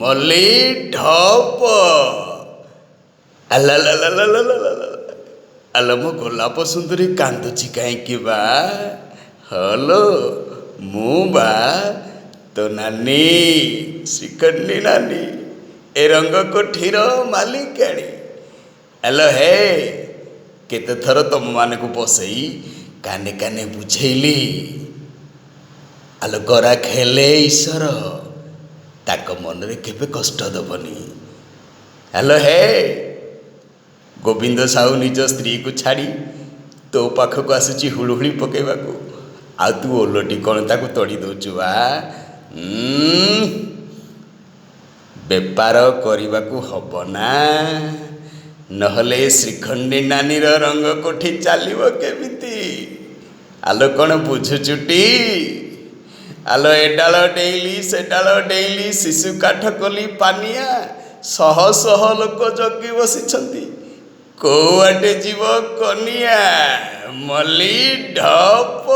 ମଲି ଢପ ଆଲ ମୋ ଗୋଲାପ ସୁନ୍ଦରୀ କାନ୍ଦୁଛି କାହିଁକି ବା? ହଲୋ ମୁଁ ବା ତୋ ନାନୀ ଶ୍ରୀକନ୍ୟା ନାନୀ, ଏ ରଙ୍ଗ କୋଠିର ମାଲିକାଣୀ। ଆଲୋ ହେ, କେତେଥର ତମମାନଙ୍କୁ ବସେଇ କାନେ କାନେ ବୁଝେଇଲି, ଆଲୋ ଗରାଖ ହେଲେ ଈଶ୍ୱର, ତାଙ୍କ ମନରେ କେବେ କଷ୍ଟ ଦେବନି। ଆଲୋ ହେ, ଗୋବିନ୍ଦ ସାହୁ ନିଜ ସ୍ତ୍ରୀକୁ ଛାଡ଼ି ତୋ ପାଖକୁ ଆସୁଛି ହୁଳୁହୁଳି ପକେଇବାକୁ, ଆଉ ତୁ ଓଲଟି କ'ଣ ତାକୁ ତଡ଼ି ଦେଉଛୁ ବା? ବେପାର କରିବାକୁ ହବ ନା, ନହେଲେ ଶ୍ରୀଖଣ୍ଡୀ ନାନୀର ରଙ୍ଗ କୋଠି ଚାଲିବ କେମିତି? ଆଲୋ କ'ଣ ବୁଝୁଛୁଟି? ଆଲୋ ଏ ଡାଳ ଡେଇଁଲି ସେ ଡାଳ ଡେଇଁଲି, ଶିଶୁ କାଠ କଲି ପାନିଆ, ଶହ ଶହ ଲୋକ ଜଗି ବସିଛନ୍ତି, କୋଉଆଡ଼େ ଯିବ କନିଆ? ମଲି ଢପ।